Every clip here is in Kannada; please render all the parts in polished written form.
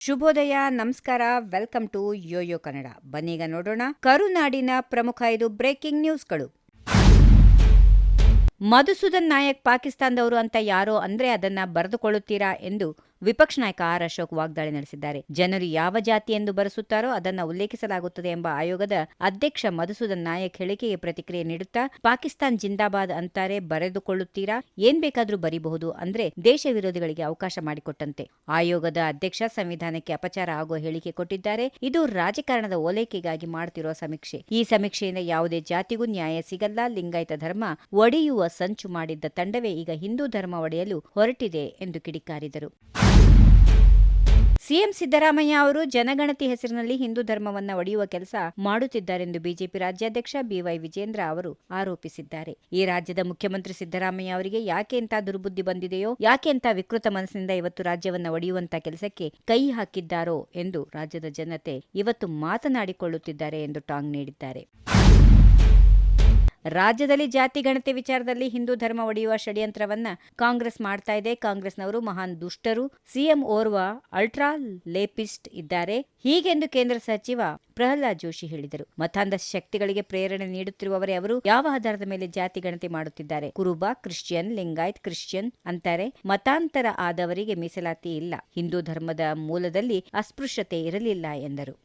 ಶುಭೋದಯ, ನಮಸ್ಕಾರ, ವೆಲ್ಕಮ್ ಟು ಯೋಯೋ ಕನ್ನಡ. ಬನ್ನೀಗ ನೋಡೋಣ ಕರುನಾಡಿನ ಪ್ರಮುಖ 5 ಬ್ರೇಕಿಂಗ್ ನ್ಯೂಸ್ಗಳು. ಮಧುಸೂದನ್ ನಾಯಕ್ ಪಾಕಿಸ್ತಾನದವರು ಅಂತ ಯಾರೋ ಅಂದ್ರೆ ಅದನ್ನ ಬರೆದುಕೊಳ್ಳುತ್ತೀರಾ ಎಂದು ವಿಪಕ್ಷ ನಾಯಕ ಆರ್ ಅಶೋಕ್ ವಾಗ್ದಾಳಿ ನಡೆಸಿದ್ದಾರೆ. ಜನರು ಯಾವ ಜಾತಿ ಎಂದು ಬರೆಸುತ್ತಾರೋ ಅದನ್ನ ಉಲ್ಲೇಖಿಸಲಾಗುತ್ತದೆ ಎಂಬ ಆಯೋಗದ ಅಧ್ಯಕ್ಷ ಮಧುಸೂದನ್ ನಾಯಕ್ ಹೇಳಿಕೆಗೆ ಪ್ರತಿಕ್ರಿಯೆ ನೀಡುತ್ತಾ, ಪಾಕಿಸ್ತಾನ್ ಜಿಂದಾಬಾದ್ ಅಂತಾರೆ, ಬರೆದುಕೊಳ್ಳುತ್ತೀರಾ? ಏನ್ ಬೇಕಾದ್ರೂ ಬರೀಬಹುದು, ಅಂದ್ರೆ ದೇಶ ವಿರೋಧಿಗಳಿಗೆ ಅವಕಾಶ ಮಾಡಿಕೊಟ್ಟಂತೆ. ಆಯೋಗದ ಅಧ್ಯಕ್ಷ ಸಂವಿಧಾನಕ್ಕೆ ಅಪಚಾರ ಆಗುವ ಹೇಳಿಕೆ ಕೊಟ್ಟಿದ್ದಾರೆ. ಇದು ರಾಜಕಾರಣದ ಓಲೈಕೆಗಾಗಿ ಮಾಡುತ್ತಿರುವ ಸಮೀಕ್ಷೆ. ಈ ಸಮೀಕ್ಷೆಯಿಂದ ಯಾವುದೇ ಜಾತಿಗೂ ನ್ಯಾಯ ಸಿಗಲ್ಲ. ಲಿಂಗಾಯತ ಧರ್ಮ ಒಡೆಯುವ ಸಂಚು ಮಾಡಿದ್ದ ತಂಡವೇ ಈಗ ಹಿಂದೂ ಧರ್ಮ ಒಡೆಯಲು ಹೊರಟಿದೆ ಎಂದು ಕಿಡಿಕಾರಿದರು. ಸಿಎಂ ಸಿದ್ದರಾಮಯ್ಯ ಅವರು ಜನಗಣತಿ ಹೆಸರಿನಲ್ಲಿ ಹಿಂದೂ ಧರ್ಮವನ್ನ ಒಡೆಯುವ ಕೆಲಸ ಮಾಡುತ್ತಿದ್ದಾರೆಂದು ಬಿಜೆಪಿ ರಾಜ್ಯಾಧ್ಯಕ್ಷ ಬಿವೈ ವಿಜೇಂದ್ರ ಅವರು ಆರೋಪಿಸಿದ್ದಾರೆ. ಈ ರಾಜ್ಯದ ಮುಖ್ಯಮಂತ್ರಿ ಸಿದ್ದರಾಮಯ್ಯ ಅವರಿಗೆ ಯಾಕೆ ಇಂಥ ದುರ್ಬುದ್ಧಿ ಬಂದಿದೆಯೋ, ಯಾಕೆ ಇಂಥ ವಿಕೃತ ಮನಸ್ಸಿನಿಂದ ಇವತ್ತು ರಾಜ್ಯವನ್ನ ಒಡೆಯುವಂತ ಕೆಲಸಕ್ಕೆ ಕೈ ಹಾಕಿದ್ದಾರೋ ಎಂದು ರಾಜ್ಯದ ಜನತೆ ಇವತ್ತು ಮಾತನಾಡಿಕೊಳ್ಳುತ್ತಿದ್ದಾರೆ ಎಂದು ಟಾಂಗ್ ನೀಡಿದ್ದಾರೆ. ರಾಜ್ಯದಲ್ಲಿ ಜಾತಿ ಗಣತಿ ವಿಚಾರದಲ್ಲಿ ಹಿಂದೂ ಧರ್ಮ ಒಡೆಯುವ ಷಡ್ಯಂತ್ರವನ್ನ ಕಾಂಗ್ರೆಸ್ ಮಾಡ್ತಾ ಇದೆ. ಕಾಂಗ್ರೆಸ್ನವರು ಮಹಾನ್ ದುಷ್ಟರು. ಸಿಎಂ ಓರ್ವ ಅಲ್ಟ್ರಾ ಲೇಪಿಸ್ಟ್ ಇದ್ದಾರೆ ಹೀಗೆಂದು ಕೇಂದ್ರ ಸಚಿವ ಪ್ರಹ್ಲಾದ್ ಜೋಶಿ ಹೇಳಿದರು. ಮತಾಂಧ ಶಕ್ತಿಗಳಿಗೆ ಪ್ರೇರಣೆ ನೀಡುತ್ತಿರುವವರೇ ಅವರು. ಯಾವ ಆಧಾರದ ಮೇಲೆ ಜಾತಿ ಗಣತಿ ಮಾಡುತ್ತಿದ್ದಾರೆ? ಕುರುಬ, ಕ್ರಿಶ್ಚಿಯನ್, ಲಿಂಗಾಯತ್, ಕ್ರಿಶ್ಚಿಯನ್ ಅಂತಾರೆ. ಮತಾಂತರ ಆದವರಿಗೆ ಮೀಸಲಾತಿ ಇಲ್ಲ. ಹಿಂದೂ ಧರ್ಮದ ಮೂಲದಲ್ಲಿ ಅಸ್ಪೃಶ್ಯತೆ ಇರಲಿಲ್ಲ ಎಂದರು.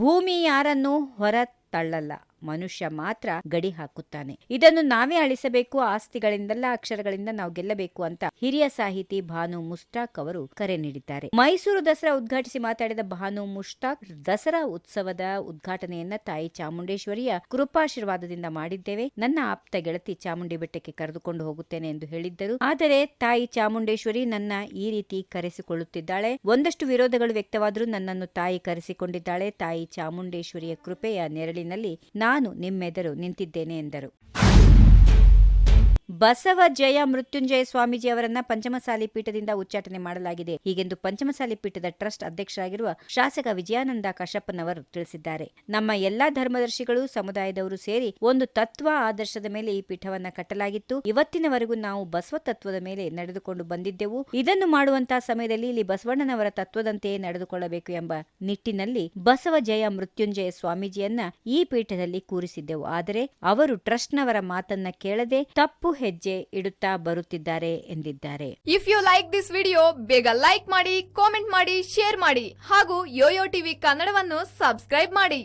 ಭೂಮಿ ಯಾರನ್ನೂ ಹೊರ ತಳ್ಳಲ್ಲ, ಮನುಷ್ಯ ಮಾತ್ರ ಗಡಿ ಹಾಕುತ್ತಾನೆ. ಇದನ್ನು ನಾವೇ ಅಳಿಸಬೇಕು. ಆಸ್ತಿಗಳಿಂದಲ್ಲ, ಅಕ್ಷರಗಳಿಂದ ನಾವು ಗೆಲ್ಲಬೇಕು ಅಂತ ಹಿರಿಯ ಸಾಹಿತಿ ಭಾನು ಮುಷ್ತಾಕ್ ಅವರು ಕರೆ ನೀಡಿದ್ದಾರೆ. ಮೈಸೂರು ದಸರಾ ಉದ್ಘಾಟಿಸಿ ಮಾತಾಡಿದ ಭಾನು ಮುಷ್ತಾಕ್, ದಸರಾ ಉತ್ಸವದ ಉದ್ಘಾಟನೆಯನ್ನ ತಾಯಿ ಚಾಮುಂಡೇಶ್ವರಿಯ ಕೃಪಾಶೀರ್ವಾದದಿಂದ ಮಾಡಿದ್ದೇವೆ. ನನ್ನ ಆಪ್ತ ಗೆಳತಿ ಚಾಮುಂಡಿ ಬೆಟ್ಟಕ್ಕೆ ಕರೆದುಕೊಂಡು ಹೋಗುತ್ತೇನೆ ಎಂದು ಹೇಳಿದ್ದರು. ಆದರೆ ತಾಯಿ ಚಾಮುಂಡೇಶ್ವರಿ ನನ್ನ ಈ ರೀತಿ ಕರೆಸಿಕೊಳ್ಳುತ್ತಿದ್ದಾಳೆ. ಒಂದಷ್ಟು ವಿರೋಧಗಳು ವ್ಯಕ್ತವಾದರೂ ನನ್ನನ್ನು ತಾಯಿ ಕರೆಸಿಕೊಂಡಿದ್ದಾಳೆ. ತಾಯಿ ಚಾಮುಂಡೇಶ್ವರಿಯ ಕೃಪೆಯ ನೆರಳಿನಲ್ಲಿ ನಾನು ನಿಮ್ಮೆದುರು ನಿಂತಿದ್ದೇನೆ ಎಂದರು. ಬಸವ ಜಯ ಮೃತ್ಯುಂಜಯ ಸ್ವಾಮೀಜಿ ಅವರನ್ನ ಪಂಚಮಸಾಲಿ ಪೀಠದಿಂದ ಉಚ್ಚಾಟನೆ ಮಾಡಲಾಗಿದೆ. ಹೀಗೆಂದು ಪಂಚಮಸಾಲಿ ಪೀಠದ ಟ್ರಸ್ಟ್ ಅಧ್ಯಕ್ಷರಾಗಿರುವ ಶಾಸಕ ವಿಜಯಾನಂದ ಕಶ್ಯಪ್ಪನವರು ತಿಳಿಸಿದ್ದಾರೆ. ನಮ್ಮ ಎಲ್ಲಾ ಧರ್ಮದರ್ಶಿಗಳು, ಸಮುದಾಯದವರು ಸೇರಿ ಒಂದು ತತ್ವ ಆದರ್ಶದ ಮೇಲೆ ಈ ಪೀಠವನ್ನ ಕಟ್ಟಲಾಗಿತ್ತು. ಇವತ್ತಿನವರೆಗೂ ನಾವು ಬಸವ ತತ್ವದ ಮೇಲೆ ನಡೆದುಕೊಂಡು ಬಂದಿದ್ದೆವು. ಇದನ್ನು ಮಾಡುವಂತಹ ಸಮಯದಲ್ಲಿ ಇಲ್ಲಿ ಬಸವಣ್ಣನವರ ತತ್ವದಂತೆಯೇ ನಡೆದುಕೊಳ್ಳಬೇಕು ಎಂಬ ನಿಟ್ಟಿನಲ್ಲಿ ಬಸವ ಜಯ ಮೃತ್ಯುಂಜಯ ಸ್ವಾಮೀಜಿಯನ್ನ ಈ ಪೀಠದಲ್ಲಿ ಕೂರಿಸಿದ್ದೆವು. ಆದರೆ ಅವರು ಟ್ರಸ್ಟ್ನವರ ಮಾತನ್ನ ಕೇಳದೆ ತಪ್ಪು ಹೆಜ್ಜೆ ಇಡುತ್ತಾ ಬರುತ್ತಿದ್ದಾರೆ ಎಂದಿದ್ದಾರೆ. If you like this video, ಬೇಗ ಲೈಕ್ ಮಾಡಿ, ಕಾಮೆಂಟ್ ಮಾಡಿ, ಶೇರ್ ಮಾಡಿ ಹಾಗೂ ಯೋಯೋ ಟಿವಿ ಕನ್ನಡವನ್ನು ಸಬ್ಸ್ಕ್ರೈಬ್ ಮಾಡಿ.